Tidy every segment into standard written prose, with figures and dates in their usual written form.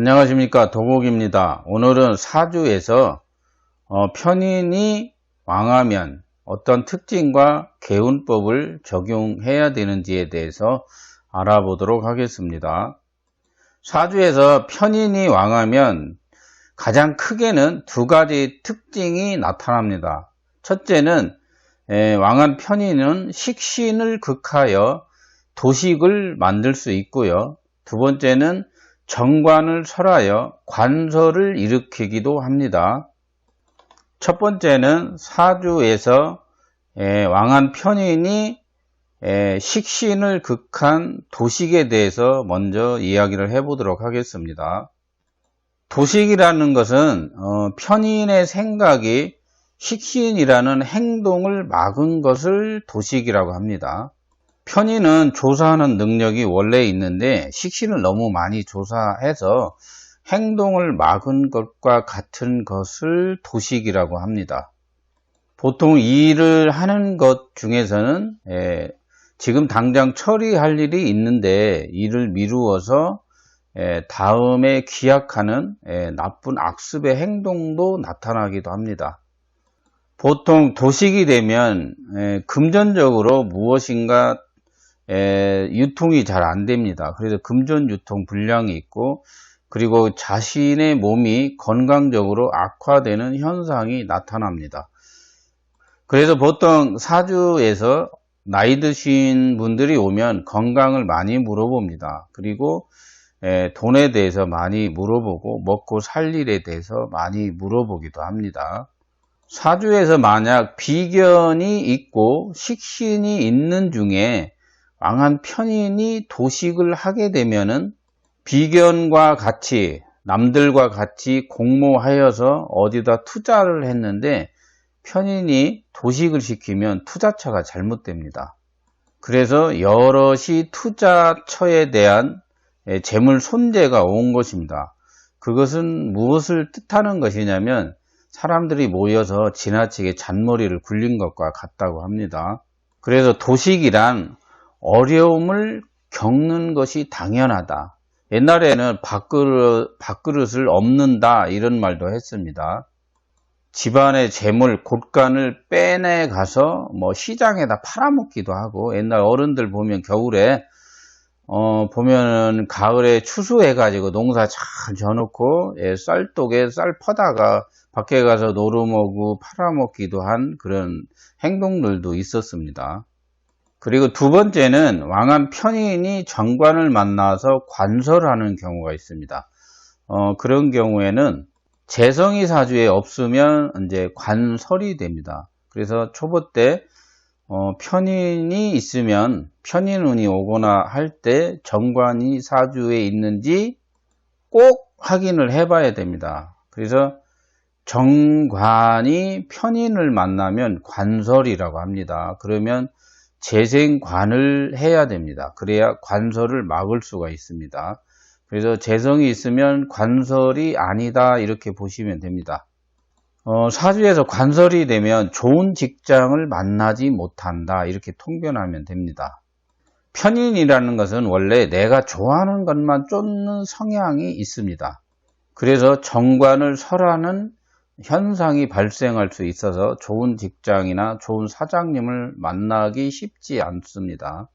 안녕하십니까, 도곡입니다. 오늘은 사주에서 편인이 왕하면 어떤 특징과 개운법을 적용해야 되는지에 대해서 알아보도록 하겠습니다. 사주에서 편인이 왕하면 가장 크게는 두 가지 특징이 나타납니다. 첫째는 왕한 편인은 식신을 극하여 도식을 만들 수 있고요. 두 번째는 정관을 설하여 관설을 일으키기도 합니다. 첫 번째는 사주에서 왕한 편인이 식신을 극한 도식에 대해서 먼저 이야기를 해보도록 하겠습니다. 도식이라는 것은 편인의 생각이 식신이라는 행동을 막은 것을 도식이라고 합니다. 편인은 조사하는 능력이 원래 있는데 식신을 너무 많이 조사해서 행동을 막은 것과 같은 것을 도식이라고 합니다. 보통 일을 하는 것 중에서는 지금 당장 처리할 일이 있는데 일을 미루어서 다음에 기약하는 나쁜 악습의 행동도 나타나기도 합니다. 보통 도식이 되면 금전적으로 무엇인가 유통이 잘 안 됩니다. 그래서 금전 유통 불량이 있고, 그리고 자신의 몸이 건강적으로 악화되는 현상이 나타납니다. 그래서 보통 사주에서 나이 드신 분들이 오면 건강을 많이 물어봅니다. 그리고 돈에 대해서 많이 물어보고 먹고 살 일에 대해서 많이 물어보기도 합니다. 사주에서 만약 비견이 있고 식신이 있는 중에 왕한 편인이 도식을 하게 되면은 비견과 같이 남들과 같이 공모하여서 어디다 투자를 했는데 편인이 도식을 시키면 투자처가 잘못됩니다. 그래서 여럿이 투자처에 대한 재물 손재가 온 것입니다. 그것은 무엇을 뜻하는 것이냐면 사람들이 모여서 지나치게 잔머리를 굴린 것과 같다고 합니다. 그래서 도식이란 어려움을 겪는 것이 당연하다. 옛날에는 밥그릇을 엎는다 이런 말도 했습니다. 집안의 재물, 곳간을 빼내 가서 시장에다 팔아먹기도 하고, 옛날 어른들 보면 겨울에 보면은 가을에 추수해가지고 농사 잘 져놓고 쌀독에 쌀 퍼다가 밖에 가서 노루먹고 팔아먹기도 한 그런 행동들도 있었습니다. 그리고 두 번째는 왕한 편인이 정관을 만나서 관설하는 경우가 있습니다. 그런 경우에는 재성이 사주에 없으면 이제 관설이 됩니다. 그래서 초보 때 편인이 있으면 편인운이 오거나 할 때 정관이 사주에 있는지 꼭 확인을 해봐야 됩니다. 그래서 정관이 편인을 만나면 관설이라고 합니다. 그러면 재생관을 해야 됩니다. 그래야 관설을 막을 수가 있습니다. 그래서 재성이 있으면 관설이 아니다 이렇게 보시면 됩니다. 사주에서 관설이 되면 좋은 직장을 만나지 못한다 이렇게 통변하면 됩니다. 편인이라는 것은 원래 내가 좋아하는 것만 쫓는 성향이 있습니다. 그래서 정관을 설하는 현상이 발생할 수 있어서 좋은 직장이나 좋은 사장님을 만나기 쉽지 않습니다.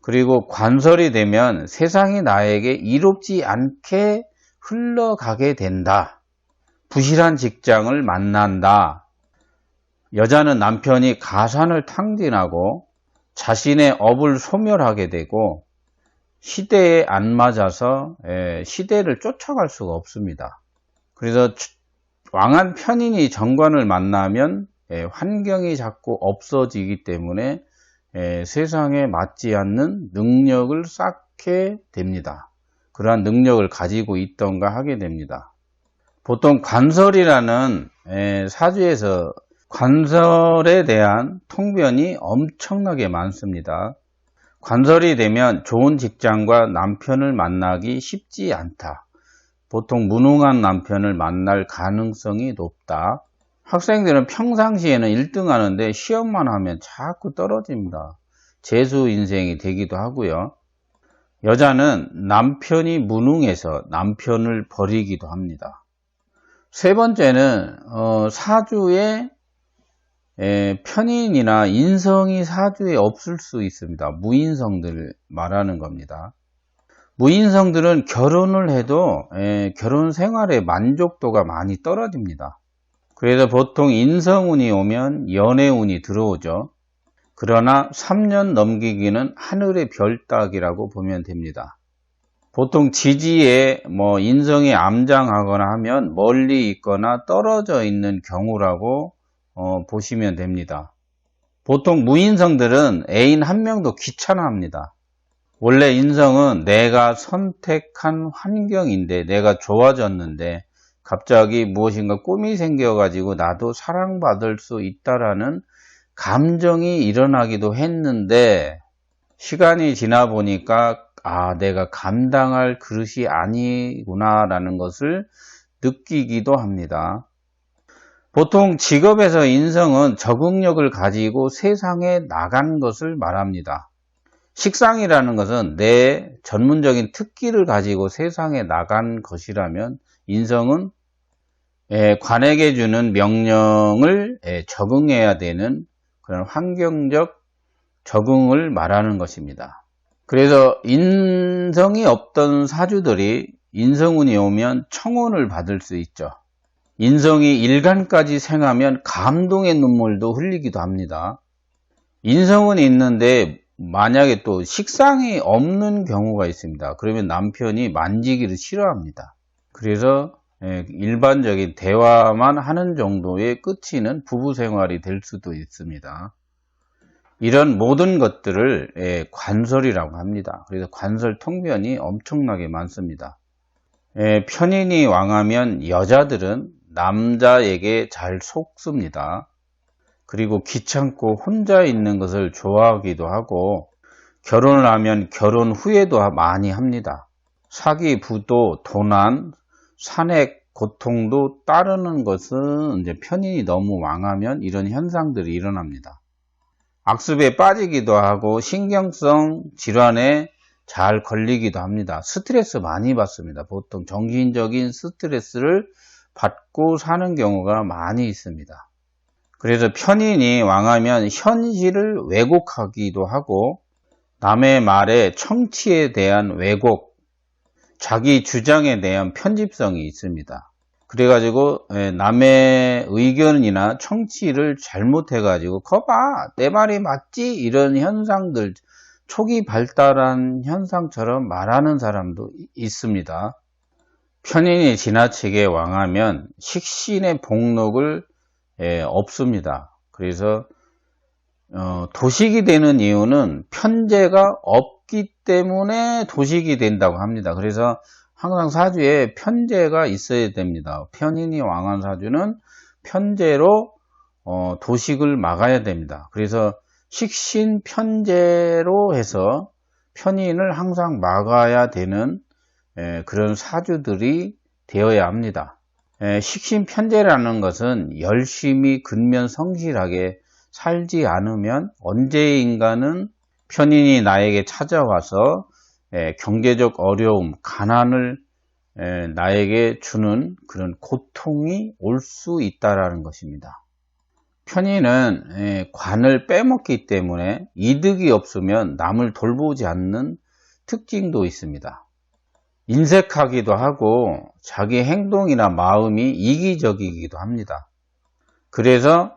그리고 관설이 되면 세상이 나에게 이롭지 않게 흘러가게 된다. 부실한 직장을 만난다. 여자는 남편이 가산을 탕진하고 자신의 업을 소멸하게 되고 시대에 안 맞아서 시대를 쫓아갈 수가 없습니다. 그래서 왕한 편인이 정관을 만나면 환경이 자꾸 없어지기 때문에 세상에 맞지 않는 능력을 쌓게 됩니다. 그러한 능력을 가지고 있던가 하게 됩니다. 보통 관설이라는 사주에서 관설에 대한 통변이 엄청나게 많습니다. 관설이 되면 좋은 직장과 남편을 만나기 쉽지 않다. 보통 무능한 남편을 만날 가능성이 높다. 학생들은 평상시에는 1등 하는데 시험만 하면 자꾸 떨어집니다. 재수 인생이 되기도 하고요. 여자는 남편이 무능해서 남편을 버리기도 합니다. 세 번째는 사주에 편인이나 인성이 사주에 없을 수 있습니다. 무인성들을 말하는 겁니다. 무인성들은 결혼을 해도 결혼 생활의 만족도가 많이 떨어집니다. 그래서 보통 인성운이 오면 연애운이 들어오죠. 그러나 3년 넘기기는 하늘의 별 따기라고 보면 됩니다. 보통 지지에 인성이 암장하거나 하면 멀리 있거나 떨어져 있는 경우라고 보시면 됩니다. 보통 무인성들은 애인 한 명도 귀찮아합니다. 원래 인성은 내가 선택한 환경인데, 내가 좋아졌는데 갑자기 무엇인가 꿈이 생겨가지고 나도 사랑받을 수 있다라는 감정이 일어나기도 했는데, 시간이 지나 보니까 내가 감당할 그릇이 아니구나라는 것을 느끼기도 합니다. 보통 직업에서 인성은 적응력을 가지고 세상에 나간 것을 말합니다. 식상이라는 것은 내 전문적인 특기를 가지고 세상에 나간 것이라면, 인성은 관에게 주는 명령을 적응해야 되는 그런 환경적 적응을 말하는 것입니다. 그래서 인성이 없던 사주들이 인성운이 오면 청혼을 받을 수 있죠. 인성이 일간까지 생하면 감동의 눈물도 흘리기도 합니다. 인성운이 있는데 만약에 또 식상이 없는 경우가 있습니다. 그러면 남편이 만지기를 싫어합니다. 그래서 일반적인 대화만 하는 정도의 끝이는 부부 생활이 될 수도 있습니다. 이런 모든 것들을 관설이라고 합니다. 그래서 관설 통변이 엄청나게 많습니다. 편인이 왕하면 여자들은 남자에게 잘 속습니다. 그리고 귀찮고 혼자 있는 것을 좋아하기도 하고, 결혼을 하면 결혼 후에도 많이 합니다. 사기, 부도, 도난, 산액, 고통도 따르는 것은 이제 편인이 너무 왕하면 이런 현상들이 일어납니다. 악습에 빠지기도 하고 신경성 질환에 잘 걸리기도 합니다. 스트레스 많이 받습니다. 보통 정신적인 스트레스를 받고 사는 경우가 많이 있습니다. 그래서 편인이 왕하면 현실을 왜곡하기도 하고, 남의 말에 청취에 대한 왜곡, 자기 주장에 대한 편집성이 있습니다. 그래가지고 남의 의견이나 청취를 잘못해가지고 거봐 내 말이 맞지, 이런 현상들, 초기 발달한 현상처럼 말하는 사람도 있습니다. 편인이 지나치게 왕하면 식신의 복록을 없습니다. 그래서 도식이 되는 이유는 편재가 없기 때문에 도식이 된다고 합니다. 그래서 항상 사주에 편재가 있어야 됩니다. 편인이 왕한 사주는 편재로 도식을 막아야 됩니다. 그래서 식신 편재로 해서 편인을 항상 막아야 되는 그런 사주들이 되어야 합니다. 식신 편재라는 것은 열심히 근면 성실하게 살지 않으면 언제인가는 편인이 나에게 찾아와서 경제적 어려움, 가난을 나에게 주는 그런 고통이 올 수 있다라는 것입니다. 편인은 관을 빼먹기 때문에 이득이 없으면 남을 돌보지 않는 특징도 있습니다. 인색하기도 하고 자기 행동이나 마음이 이기적이기도 합니다. 그래서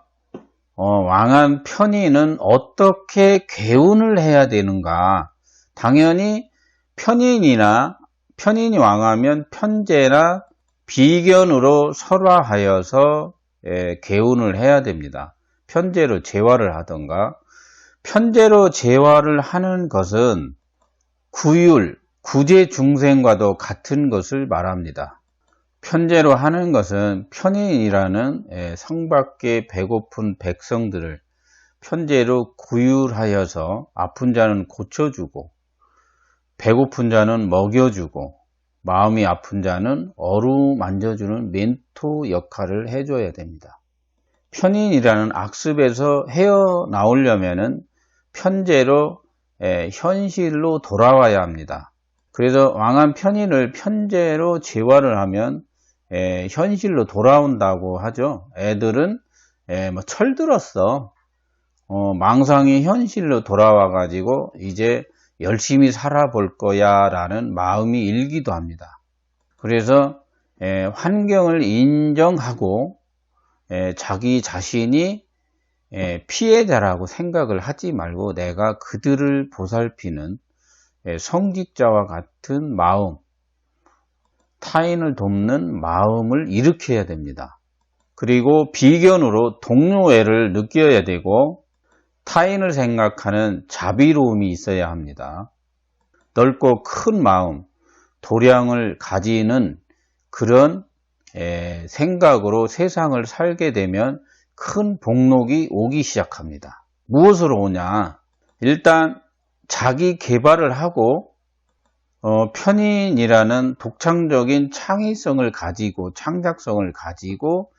왕한 편인은 어떻게 개운을 해야 되는가? 당연히 편인이 왕하면 편재나 비견으로 설화하여서 개운을 해야 됩니다. 편재로 재화를 하던가. 편재로 재화를 하는 것은 구율, 구제 중생과도 같은 것을 말합니다. 편재로 하는 것은 편인이라는 성밖에 배고픈 백성들을 편재로 구율하여서 아픈 자는 고쳐주고, 배고픈 자는 먹여주고, 마음이 아픈 자는 어루만져주는 멘토 역할을 해줘야 됩니다. 편인이라는 악습에서 헤어나오려면 편재로 현실로 돌아와야 합니다. 그래서 왕한 편인을 편재로 재활을 하면 현실로 돌아온다고 하죠. 애들은 뭐 철들었어. 망상이 현실로 돌아와 가지고 이제 열심히 살아볼 거야 라는 마음이 일기도 합니다. 그래서 환경을 인정하고 자기 자신이 피해자라고 생각을 하지 말고 내가 그들을 보살피는 성직자와 같은 마음, 타인을 돕는 마음을 일으켜야 됩니다. 그리고 비견으로 동료애를 느껴야 되고 타인을 생각하는 자비로움이 있어야 합니다. 넓고 큰 마음, 도량을 가지는 그런 생각으로 세상을 살게 되면 큰 복록이 오기 시작합니다. 무엇으로 오냐? 일단 자기 개발을 하고 편인이라는 독창적인 창의성을 가지고 창작성을 가지고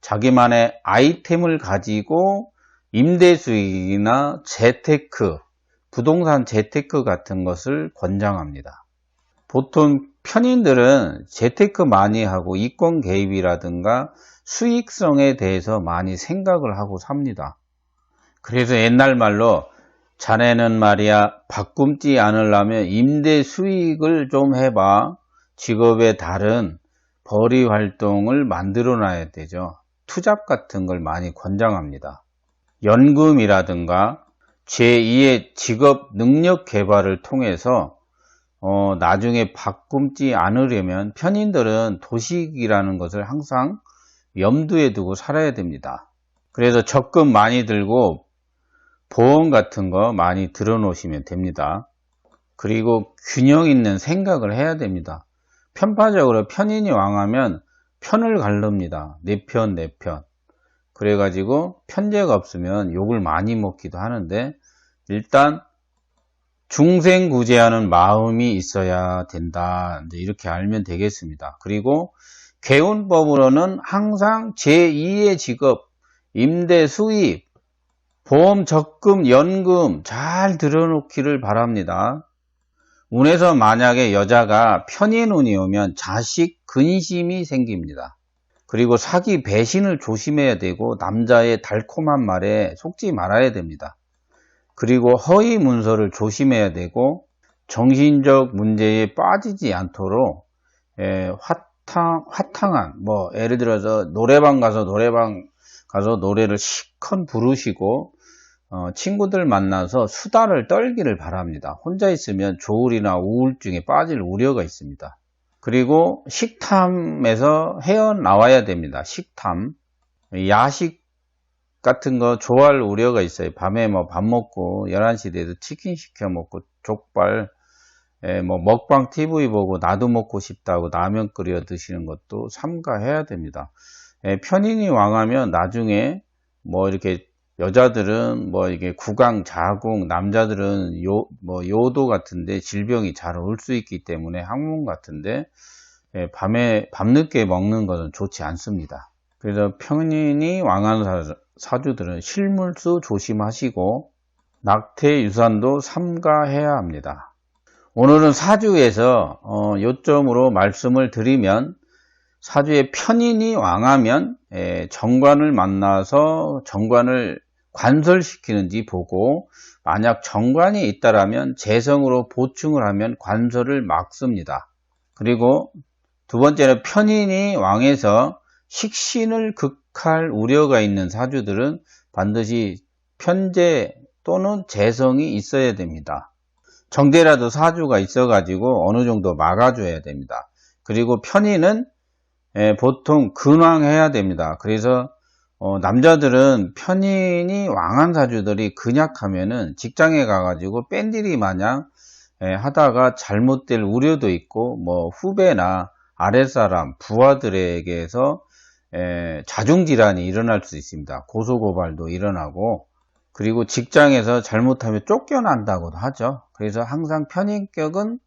자기만의 아이템을 가지고 임대 수익이나 재테크, 부동산 재테크 같은 것을 권장합니다. 보통 편인들은 재테크 많이 하고 이권 개입이라든가 수익성에 대해서 많이 생각을 하고 삽니다. 그래서 옛날 말로 자네는 말이야 바꿈지 않으려면 임대 수익을 좀 해봐. 직업의 다른 벌이 활동을 만들어 놔야 되죠. 투잡 같은 걸 많이 권장합니다. 연금이라든가 제2의 직업 능력 개발을 통해서 나중에 바꿈지 않으려면 편인들은 도식이라는 것을 항상 염두에 두고 살아야 됩니다. 그래서 적금 많이 들고 보험 같은 거 많이 들어 놓으시면 됩니다. 그리고 균형 있는 생각을 해야 됩니다. 편파적으로 편인이 왕하면 편을 가릅니다. 내 편, 내 편. 그래가지고 편재가 없으면 욕을 많이 먹기도 하는데 일단 중생구제하는 마음이 있어야 된다. 이렇게 알면 되겠습니다. 그리고 개운법으로는 항상 제2의 직업, 임대 수입, 보험, 적금, 연금 잘 들어놓기를 바랍니다. 운에서 만약에 여자가 편인운이 오면 자식 근심이 생깁니다. 그리고 사기 배신을 조심해야 되고 남자의 달콤한 말에 속지 말아야 됩니다. 그리고 허위 문서를 조심해야 되고 정신적 문제에 빠지지 않도록 화탕한 뭐 예를 들어서 노래방 가서 노래를 실컷 부르시고 친구들 만나서 수다를 떨기를 바랍니다. 혼자 있으면 조울이나 우울증에 빠질 우려가 있습니다. 그리고 식탐에서 헤어나와야 됩니다. 식탐, 야식 같은 거 좋아할 우려가 있어요. 밤에 뭐 밥 먹고 11시 돼서 치킨 시켜 먹고 족발, 뭐 먹방 TV 보고 나도 먹고 싶다고 라면 끓여 드시는 것도 삼가해야 됩니다. 편인이 왕하면 나중에 뭐 이렇게 여자들은 뭐 이게 구강, 자궁, 남자들은 요도 같은데 질병이 잘 올 수 있기 때문에 항문 같은데 밤늦게 먹는 것은 좋지 않습니다. 그래서 편인이 왕한 사주들은 실물수 조심하시고 낙태 유산도 삼가해야 합니다. 오늘은 사주에서 요점으로 말씀을 드리면 사주의 편인이 왕하면 정관을 만나서 정관을 관설시키는지 보고 만약 정관이 있다라면 재성으로 보충을 하면 관설을 막습니다. 그리고 두 번째는 편인이 왕해서 식신을 극할 우려가 있는 사주들은 반드시 편재 또는 재성이 있어야 됩니다. 정제라도 사주가 있어 가지고 어느 정도 막아줘야 됩니다. 그리고 편인은 보통 근왕해야 됩니다. 그래서 남자들은 편인이 왕한 사주들이 근약하면은 직장에 가가지고 뺀질이 마냥 하다가 잘못될 우려도 있고 뭐 후배나 아랫사람, 부하들에게서 자중질환이 일어날 수 있습니다. 고소고발도 일어나고 그리고 직장에서 잘못하면 쫓겨난다고도 하죠. 그래서 항상 편인격은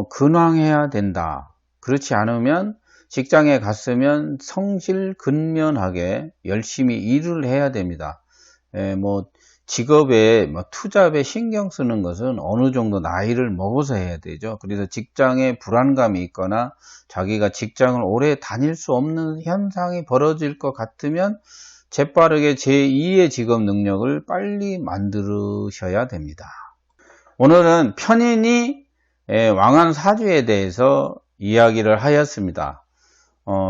근왕해야 된다. 그렇지 않으면 직장에 갔으면 성실근면하게 열심히 일을 해야 됩니다. 뭐 직업에 투잡에 신경 쓰는 것은 어느 정도 나이를 먹어서 해야 되죠. 그래서 직장에 불안감이 있거나 자기가 직장을 오래 다닐 수 없는 현상이 벌어질 것 같으면 재빠르게 제2의 직업 능력을 빨리 만드셔야 됩니다. 오늘은 편인이 왕한사주에 대해서 이야기를 하였습니다.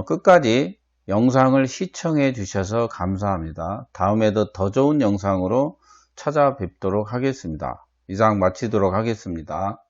끝까지 영상을 시청해 주셔서 감사합니다. 다음에도 더 좋은 영상으로 찾아뵙도록 하겠습니다. 이상 마치도록 하겠습니다.